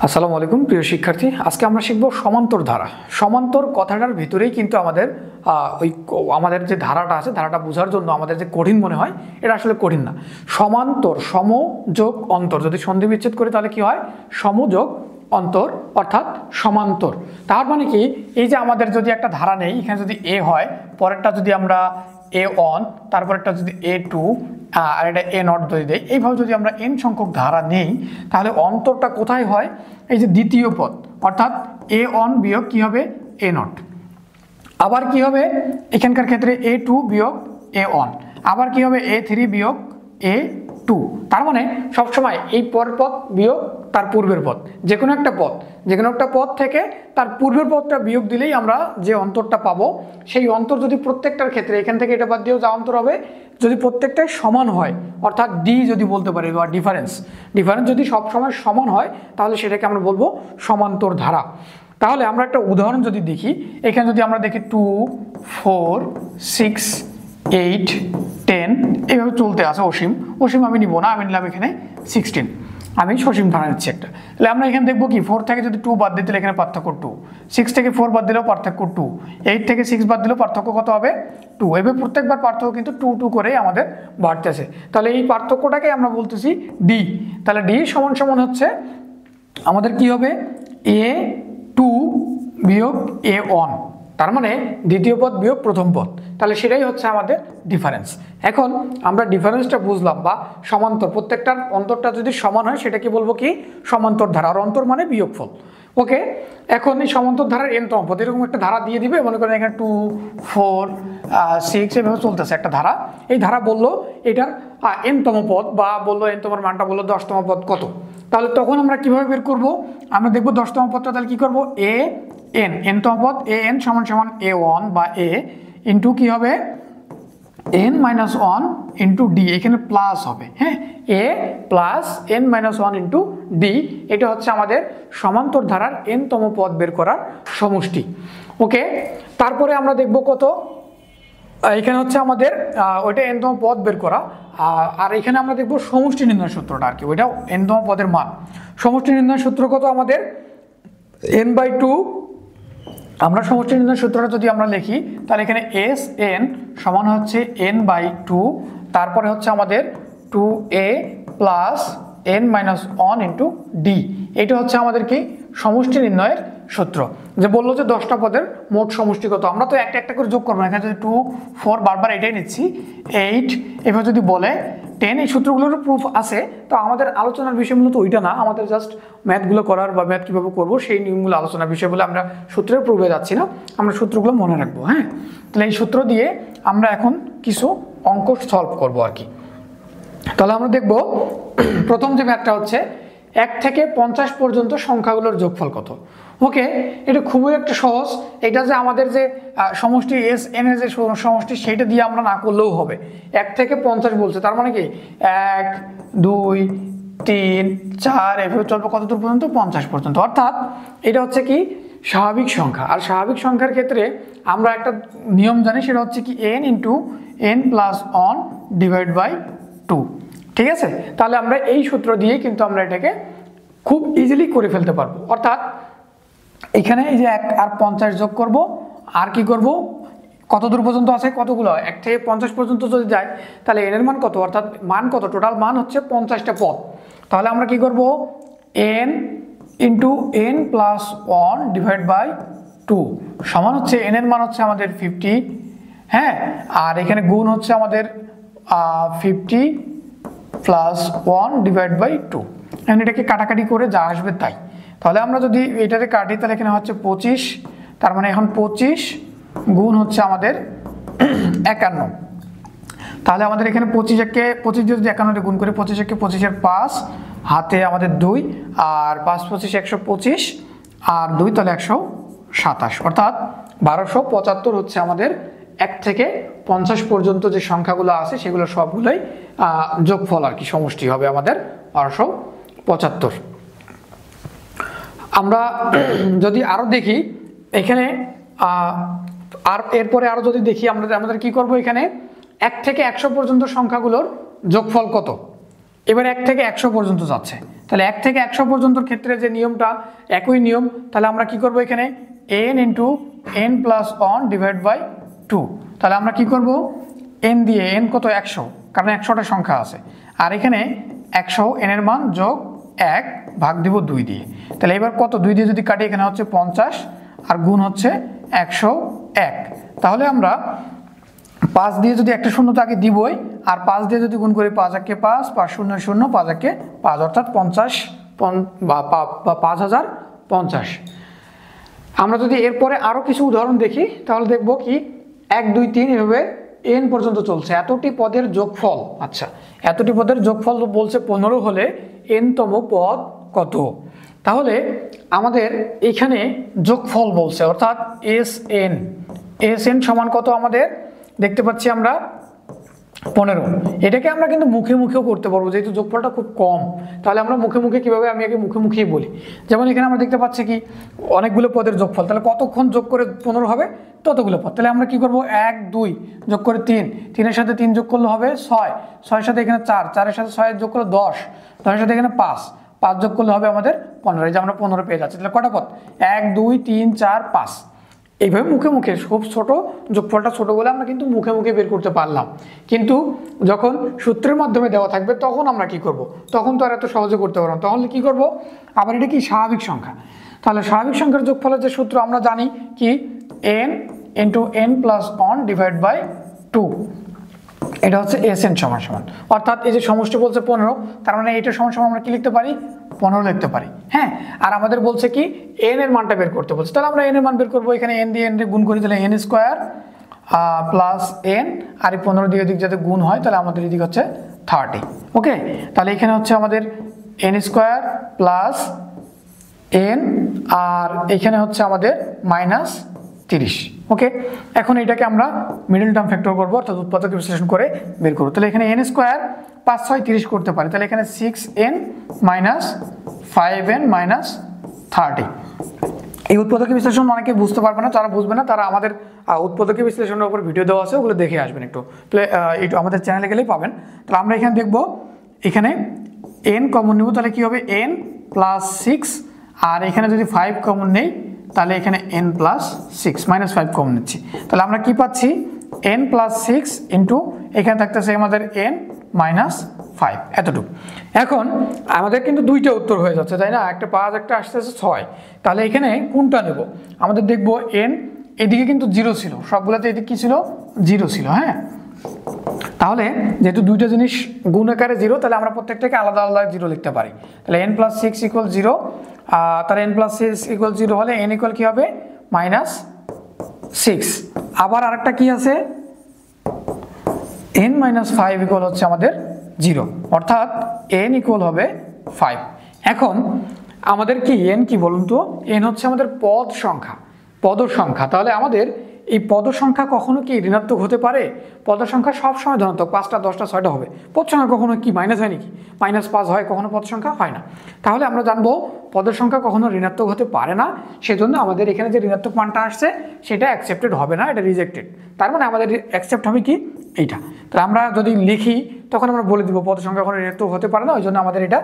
আসসালামু আলাইকুম প্রিয় শিক্ষার্থী, আজকে আমরা শিখব সমান্তর ধারা। সমান্তর কথাটার ভিতরেই কিন্তু আমাদের যে ধারাটা আছে, ধারাটা বোঝার জন্য আমাদের যে কঠিন মনে হয়, এটা আসলে কঠিন না। সমান্তর, সম যোগ অন্তর, যদি সন্ধি বিচ্ছেদ করি তাহলে কি হয়? সম যোগ অন্তর অর্থাৎ সমান্তর। তার মানে কি, এই যে আমাদের যদি একটা ধারা নেই, এখানে যদি এ হয়, পরেরটা যদি আমরা A1, তারপরেরটা যদি A2 আর এটা A0 যদি দেয়, এইভাবে যদি আমরা n সংখ্যক ধারা নেই, তাহলে অন্তরটা কোথায় হয়? এই যে দ্বিতীয় পদ, অর্থাৎ A1 বিয়োগ কি হবে? A0। আবার কি হবে এখানকার ক্ষেত্রে? A2 বিয়োগ A1। আবার কি হবে? A3 বিয়োগ A2। তার মানে সবসময় এই পরের পদ বিয়োগ তার পূর্বের পদ, যে কোনো একটা পদ থেকে তার পূর্বের পদটা বিয়োগ দিলেই আমরা যে অন্তরটা পাবো, সেই অন্তর যদি প্রত্যেকটার ক্ষেত্রে, এখান থেকে এটা বাদ দিয়েও যা অন্তর হবে, যদি প্রত্যেকটাই সমান হয়, অর্থাৎ ডি যদি বলতে পারি, বা ডিফারেন্স যদি সবসময় সমান হয়, তাহলে সেটাকে আমরা বলবো সমান্তর ধারা। তাহলে আমরা একটা উদাহরণ যদি দেখি, এখানে যদি আমরা দেখি 2, 4, 6, 8, 10 এইভাবে চলতে আছে। অসীম আমি নিব না, আমি নিলাম এখানে 16। আমি সসীম ধারা নিচ্ছি একটা। তাহলে আমরা এখানে দেখবো কি, 4 থেকে যদি 2 বাদ দিতে, এখানে পার্থক্য 2, 6 থেকে 4 বাদ দিলেও পার্থক্য 2, 8 থেকে 6 বাদ দিলেও পার্থক্য কত হবে? 2। এভাবে প্রত্যেকবার পার্থক্য কিন্তু 2 2 করেই আমাদের বাড়তেছে। তাহলে এই পার্থক্যটাকে আমরা বলতেছি ডি। তাহলে ডি সমান সমান হচ্ছে আমাদের কি হবে? A2 বিয়োগ A1। তার মানে দ্বিতীয় পদ বিয়োগ প্রথম পদ, তাহলে সেটাই হচ্ছে আমাদের ডিফারেন্স। এখন আমরা ডিফারেন্সটা বুঝলাম, বা সমান্তর, প্রত্যেকটার অন্তরটা যদি সমান হয় সেটাকে বলবো কি? সমান্তর ধারা। আর অন্তর মানে বিয়োগফল। ওকে, এখন এই সমান্তর ধারার n তম পদ, এরকম একটা ধারা দিয়ে দিবে। মনে করেন এখানে 2, 4, 6 এভাবে চলতেছে একটা ধারা। এই ধারা বললো এটার n তম পদ, বা বললো n-তম মানটা বললো 10তম পদ কত। তাহলে তখন আমরা কিভাবে বের করব? আমরা দেখবো 10তম পদটা, তাহলে কি করবো? n-তম পদ an সমান সমান A1 বা A ইন্টু কি হবে? n-1 ইন্টু ডি, এখানে প্লাস হবে। হ্যাঁ, a plus n-1 into D, এটা হচ্ছে আমাদের সমান্তর ধারার n-তম পদ বের করার সমষ্টি। ওকে, তারপরে আমরা দেখব কত, এখানে হচ্ছে আমাদের ওইটা n-তম পদ বের করা। আর এখানে আমরা দেখব সমষ্টি নির্ণয় সূত্রটা, আর কি ওইটাও n-তম পদের মান। সমষ্টি নির্ণয় সূত্র কত আমাদের? n/2। আমরা সমষ্টি নির্ণয় সূত্রটা যদি আমরা লিখি, তাহলে এখানে Sn সমান হচ্ছে n/2, তারপরে হচ্ছে আমাদের 2a plus n-1 into D. এটা হচ্ছে আমাদের কি? সমষ্টি নির্ণয়ের সূত্র। যে বললো যে 10টা পদের মোট সমষ্টি কত, আমরা তো একটা একটা করে যোগ করবো না। এখানে যদি 2, 4 বারবার এটাই নিচ্ছি, 8 এভাবে যদি বলে 10, এই সূত্রগুলোর প্রুফ আছে। তো আমাদের আলোচনার বিষয় মূলত ওইটা না, আমাদের জাস্ট ম্যাথগুলো করার, বা ম্যাথ কীভাবে করবো সেই নিয়মগুলো আলোচনার বিষয় বলে আমরা সূত্রের প্রুফে যাচ্ছি না, আমরা সূত্রগুলো মনে রাখবো। হ্যাঁ, তাহলে এই সূত্র দিয়ে আমরা এখন কিছু অঙ্ক সলভ করবো আর কি। তাহলে আমরা দেখব প্রথম যে ম্যাথটা হচ্ছে 1 থেকে 50 পর্যন্ত সংখ্যাগুলোর যোগফল কত। ওকে, এটা খুবই একটা সহজ। এটা যে আমাদের যে সমষ্টি Sn এর যে সমষ্টি, সেটা দিয়ে আমরা না করলেও হবে। 1 থেকে 50 বলছে, তার মানে কি 1, 2, 3, 4 এভাবে চলবে কত দূর পর্যন্ত? 50 পর্যন্ত। অর্থাৎ এটা হচ্ছে কি? স্বাভাবিক সংখ্যা। আর স্বাভাবিক সংখ্যার ক্ষেত্রে আমরা একটা নিয়ম জানি, সেটা হচ্ছে কি? n into n+1 divide by 2। ঠিক আছে, তাহলে আমরা এই সূত্র দিয়ে কিন্তু আমরা এটাকে খুব ইজিলি করে ফেলতে পারবো। অর্থাৎ এখানে এই যে 1 আর 50 যোগ করব, আর কি করব? কত দূর পর্যন্ত আছে? কতগুলো? 1 থেকে 50 পর্যন্ত যদি যায়, তাহলে n এর মান কত? অর্থাৎ মান কত? টোটাল মান হচ্ছে 50টা পদ। তাহলে আমরা কি করব? n into n+1 divide by 2 সমান হচ্ছে n এর মান হচ্ছে আমাদের 50। হ্যাঁ, আর এখানে গুণ হচ্ছে আমাদের 50 প্লাস 1 ডিভাইড বাই 2। এখন এটাকে কাটাকাটি করে যা আসবে তাই। তাহলে আমরা যদি এটাতে কাটি, তাহলে এখানে হচ্ছে 25, তার মানে এখন 25 গুণ হচ্ছে আমাদের 51। তাহলে আমাদের এখানে 25 দিয়ে যদি 51 গুণ করে, 25 25 5, হাতে আমাদের 2, আর 5 25 125, আর 2 তাহলে 127, অর্থাৎ 1275 হচ্ছে আমাদের 1 থেকে 50 পর্যন্ত যে সংখ্যাগুলো আছে সেগুলো সবগুলোই যোগফল আর কি, সমষ্টি হবে আমাদের 1275। আমরা যদি আরো দেখি এখানে, আর এরপরে আরো যদি দেখি, আমাদের কি করব? এখানে 1 থেকে 100 পর্যন্ত সংখ্যাগুলোর যোগফল কত, এবার 1 থেকে 100 পর্যন্ত যাচ্ছে, তাহলে 1 থেকে 100 পর্যন্তর ক্ষেত্রে যে নিয়মটা একই নিয়ম, তাহলে আমরা কি করব এখানে n into n plus 1 divide by 2, তাহলে আমরা কি করব n দিয়ে, n কত 100, কারণ 100টা সংখ্যা আছে, আর এখানে 100 n এর মান যোগ 1 ভাগ দিব 2 দিয়ে, তাহলে এবার কত 2 দিয়ে যদি কাটি এখানে হচ্ছে 50 আর গুণ হচ্ছে 101, তাহলে আমরা 5 দিয়ে যদি একটা শূন্য তো আগে দিবই, আর 5 দিয়ে যদি গুণ করি 5 একে 5, 5 শূন্য শূন্য, 5 একে 5, অর্থাৎ 50 বা 5050। আমরা যদি এরপরে আরও কিছু উদাহরণ দেখি তাহলে দেখব কি 1 2 3 এভাবে n পর্যন্ত চলছে, এতটি পদের যোগফল। আচ্ছা, এতটি পদের যোগফল বলছে 15 হলে n তম পদ কত? তাহলে আমাদের এখানে যোগফল বলছে, অর্থাৎ sn সমান কত আমাদের দেখতে পাচ্ছি আমরা 15। এটাকে আমরা কিন্তু মুখে মুখেও করতে পারবো, যেহেতু যোগফলটা খুব কম, তাহলে আমরা মুখে মুখে কিভাবে, আমি আগে মুখে মুখেই বলি। যেমন এখানে আমরা দেখতে পাচ্ছি কি অনেকগুলো পদের যোগফল, তাহলে কতক্ষণ যোগ করে 15 হবে? ততগুলো পদ। তাহলে আমরা কি করব 1 2 যোগ করে 3, 3 এর সাথে 3 যোগ করলে হবে 6, 6 এর সাথে এখানে 4, 4 এর সাথে 6 যোগ করলে 10, 10 এর সাথে এখানে 5, 5 যোগ করলে হবে আমাদের 15। এই যে আমরা 15 পেয়ে যাচ্ছি। তাহলে কটা পদ? 1 2 3 4 5। এইভাবে মুখে মুখে, খুব ছোট যোগফলটা ছোট বলে আমরা কিন্তু মুখে মুখে বের করতে পারলাম, কিন্তু যখন সূত্রের মাধ্যমে দেওয়া থাকবে তখন আমরা কি করব? তখন তো আর এত সহজে করতে পারবো না। তাহলে কি করব? আবার এটা কি স্বাভাবিক সংখ্যা, তাহলে স্বাভাবিক সংখ্যার যোগফলের যে সূত্র আমরা জানি কি n into n plus 1 divide by 2, এটা হচ্ছে sn সমান সমান, অর্থাৎ এই যে সমষ্টি বলছে 15, তার মানে এটা সমান সমান আমরা কি লিখতে পারি? 15 লিখতে পারি। হ্যাঁ, আর আমাদের বলছে কি n এর মানটা বের করতে বলছে, তাহলে আমরা n এর মান বের করবো। এখানে n দিয়ে n গুণ করি, তাহলে n স্কোয়ার প্লাস n, আর এই 15 দিয়ে দিক যাতে গুণ হয়, তাহলে আমাদের এদিক হচ্ছে 30। ওকে, তাহলে এখানে হচ্ছে আমাদের n স্কোয়ার প্লাস n, আর এখানে হচ্ছে আমাদের মাইনাস 30। ওকে, এখন এটাকে আমরা মিডল টার্ম ফ্যাক্টর করবো, অর্থাৎ উৎপাদক বিশ্লেষণ করে বের করবো। তাহলে এখানে n স্কোয়ার 5 6 30 করতে পারি, তাহলে এখানে 6n মাইনাস 5n মাইনাস 30। এই উৎপাদক বিশ্লেষণ অনেকে বুঝতে পারবে না, যারা বুঝবে না তারা আমাদের উৎপাদক বিশ্লেষণের উপর ভিডিও দেওয়া আছে, ওগুলো দেখে আসবেন একটু, একটু আমাদের চ্যানেলে গেলেই পাবেন। তাহলে আমরা এখানে দেখবো, এখানে n কমন নেব, তাহলে কি হবে n প্লাস 6, আর এখানে যদি 5 কমন নেই তাহলে এখানে n প্লাস 6 মাইনাস 5 কমন নিচ্ছি, তাহলে আমরা কি পাচ্ছি n প্লাস 6 ইন্টু এখানে থাকতেছে আমাদের n মাইনাস 5, এতটুকু। এখন আমাদের কিন্তু দুইটা উত্তর হয়ে যাচ্ছে, তাই না? একটা 5, একটা আসতেছে 6, তাহলে এখানে কোনটা নেব? আমাদের দেখবো n এদিকে কিন্তু 0 ছিল, সবগুলোতে এদিকে কি ছিল? 0 ছিল। হ্যাঁ, তাহলে যেহেতু দুইটা জিনিস গুণ আকারে 0, তাহলে আমরা প্রত্যেকটাকে আলাদা আলাদা 0 লিখতে পারি। তাহলে n প্লাস 6 ইকুয়াল 0, তাহলে n প্লাস 6 ইকুয়াল 0 হলে n ইকুয়াল কি হবে? মাইনাস 6। আবার আরেকটা কি আছে? n মাইনাস 5 ইকুয়াল হচ্ছে আমাদের 0, অর্থাৎ n ইকুয়াল হবে 5। এখন আমাদের কি n কি বলুন তো? n হচ্ছে আমাদের পদ সংখ্যা। তাহলে আমাদের এই পদ সংখ্যা কখনো কি ঋণাত্মক হতে পারে? পদ সংখ্যা সবসময় ধনাত্মক, 5টা 10টা 6টা হবে। পদ সংখ্যা কখনো কি মাইনাস হয় নাকি? মাইনাস 5 হয়, কখনো পদ সংখ্যা হয় না। তাহলে আমরা জানবো পদের সংখ্যা কখনো ঋণাত্মক হতে পারে না, সেজন্য আমাদের এখানে যে ঋণাত্মক মানটা আসছে সেটা অ্যাকসেপ্টেড হবে না, এটা রিজেক্টেড। তার মানে আমাদের অ্যাকসেপ্ট হবে কি এইটা। তাহলে আমরা যদি লিখি তখন আমরা বলে দিব পদ সংখ্যা কখনো ঋণাত্মক হতে পারে না, ওই জন্য আমাদের এটা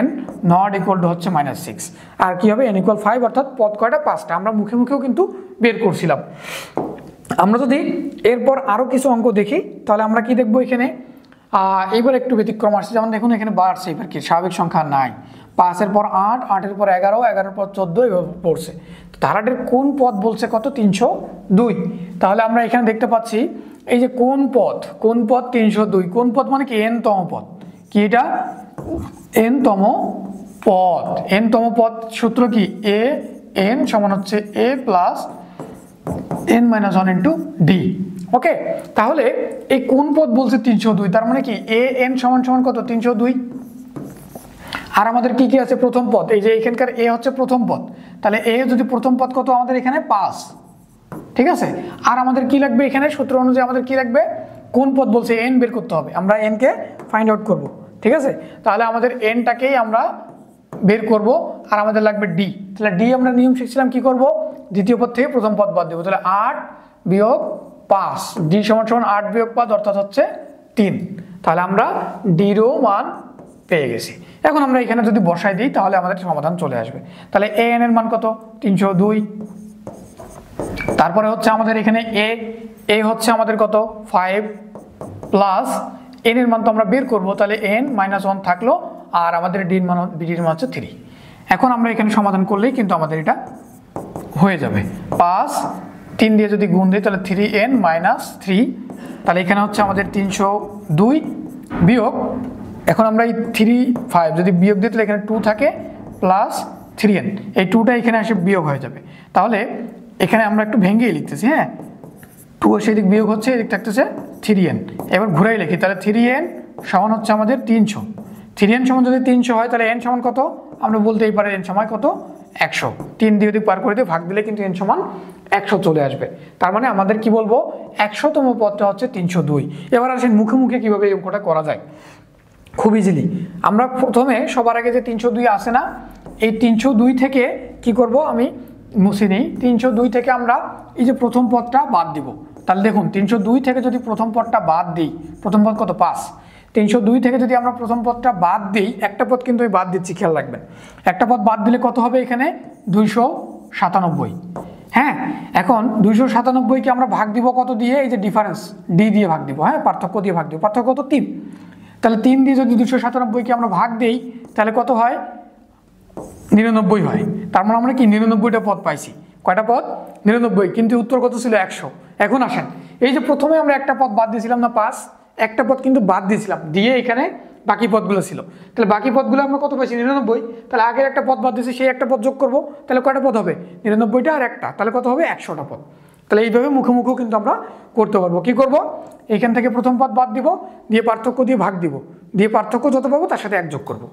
n নট ইকুয়াল টু হচ্ছে মাইনাস 6। আর কি হবে? n ইকুয়াল 5, অর্থাৎ পদ কয়টা? 5টা। আমরা মুখে মুখেও কিন্তু বের করছিলাম। আমরা যদি এরপর আরও কিছু অঙ্ক দেখি তাহলে আমরা কি দেখবো? এখানে এইবার একটু ব্যতিক্রম আসছে, যেমন দেখুন এখানে বাড়ছে, এবার কি স্বাভাবিক সংখ্যা নাই। 5-এর পর 8, 8-এর পর 11, 11-এর পর 14 এভাবে পড়ছে। ধারাটির কোন পদ বলছে কত? 302। তাহলে আমরা এখানে দেখতে পাচ্ছি এই যে কোন পদ 302, কোন পদ মানে কি n তম পদ, কি এটা? n তম পদ। সূত্র কি? a n সমান হচ্ছে a plus n minus 1 into d. Okay, তাহলে এই কোন পদ বলছে 302, তার মানে কি a n সমান সমান কত? 302। আর আমাদের কি কি আছে? প্রথম পদ, এই যে এখানকার a হচ্ছে প্রথম পদ, তাহলে a যদি প্রথম পদ কত? আমাদের এখানে 5, ঠিক আছে। আর আমাদের কি লাগবে? এখানে সূত্র অনুযায়ী আমাদের কি লাগবে? কোন পদ বলছে n বের করতে হবে, আমরা n কে ফাইন্ড আউট করব, ঠিক আছে। তাহলে আমাদের n টাকেই আমরা বের করব, আর আমাদের লাগবে ডি। তাহলে ডি আমরা নিয়ম শিখছিলাম কি করব? দ্বিতীয় পদ থেকে প্রথম পদ বাদ দেবো, তাহলে 8 বিয়োগ 5, ডি সমান সমান 8 বিয়োগ 5, অর্থাৎ হচ্ছে 3। তাহলে আমরা ডিরও মান পেয়ে গেছি। এখন আমরা এখানে যদি বসাই দিই তাহলে আমাদের সমাধান চলে আসবে। তাহলে an এর মান কত? 302। তারপরে হচ্ছে আমাদের এখানে a হচ্ছে আমাদের কত? 5 প্লাস n এর মান তো আমরা বের করব, তাহলে n - 1 থাকলো, আর আমাদের d এর মান হচ্ছে 3। এখন আমরা এখানে সমাধান করলেই কিন্তু আমাদের এটা হয়ে যাবে। 5 3 দিয়ে যদি গুণ দিই তাহলে 3n - 3, তাহলে এখানে হচ্ছে আমাদের 302 বিয়োগ, এখন আমরা এই 3 5 যদি বিয়োগ দিই তাহলে এখানে 2 থাকে প্লাস 3n, এই 2টা এখানে এসে বিয়োগ হয়ে যাবে। তাহলে এখানে আমরা একটু ভেঙেই লিখতেছি, হ্যাঁ, 2 সেদিক বিয়োগ হচ্ছে, এদিক থাকতেছে 3n। এবার ঘুরাই লিখি, তাহলে 3n সমান হচ্ছে আমাদের 300। 3n সমান যদি 300 হয় তাহলে n সমান কত? আমরা বলতেই পারি n সমান কত? 100। 3 দিয়ে যদি পার করে দিয়ে ভাগ দিলে কিন্তু n সমান 100 চলে আসবে। তার মানে আমাদের কি বলবো? 100তম পদটা হচ্ছে 302। এবার আসেন মুখে মুখে কিভাবে এই অঙ্কটা করা যায়। খুব ইজিলি, আমরা প্রথমে সবার আগে যে 302 আসে না, এই 302 থেকে কি করব, আমি মুছে নিই। 302 থেকে আমরা এই যে প্রথম পদটা বাদ দিব। তাহলে দেখুন 302 থেকে যদি প্রথম পদটা বাদ দিই, প্রথম পদ কত? 5। 302 থেকে যদি আমরা প্রথম পদটা বাদ দিই, একটা পদ কিন্তু আমি বাদ দিচ্ছি, খেয়াল রাখবেন। একটা পদ বাদ দিলে কত হবে? এখানে 297। হ্যাঁ, এখন 297কে আমরা ভাগ দিব কত দিয়ে? এই যে ডিফারেন্স d দিয়ে ভাগ দিব, হ্যাঁ, পার্থক্য দিয়ে ভাগ দিব। পার্থক্য কত? 3। তাহলে 3 দিয়ে যদি 297কে আমরা ভাগ দেই তাহলে কত হয়? 99 হয়। তার মানে আমরা কি 99টা পদ পাইছি। কয়টা পদ? 99। কিন্তু উত্তর কত ছিল? 100। এখন আসেন, এই যে প্রথমে আমরা একটা পদ বাদ দিয়েছিলাম না, 5, একটা পদ কিন্তু বাদ দিয়েছিলাম, দিয়ে এখানে বাকি পদগুলো ছিল। তাহলে বাকি পদগুলো আমরা কত পাইছি? 99। তাহলে আগের একটা পদ বাদ দিয়েছি, সেই একটা পদ যোগ করব, তাহলে কয়টা পদ হবে? 99টা আর একটা, তাহলে কত হবে? 100টা পদ। তাহলে এইভাবে মুখে মুখেও কিন্তু আমরা করতে পারবো। কি করব? এখান থেকে প্রথম পদ বাদ দিব, দিয়ে পার্থক্য দিয়ে ভাগ দিব, দিয়ে পার্থক্য যত পাবো তার সাথে 1 যোগ করব।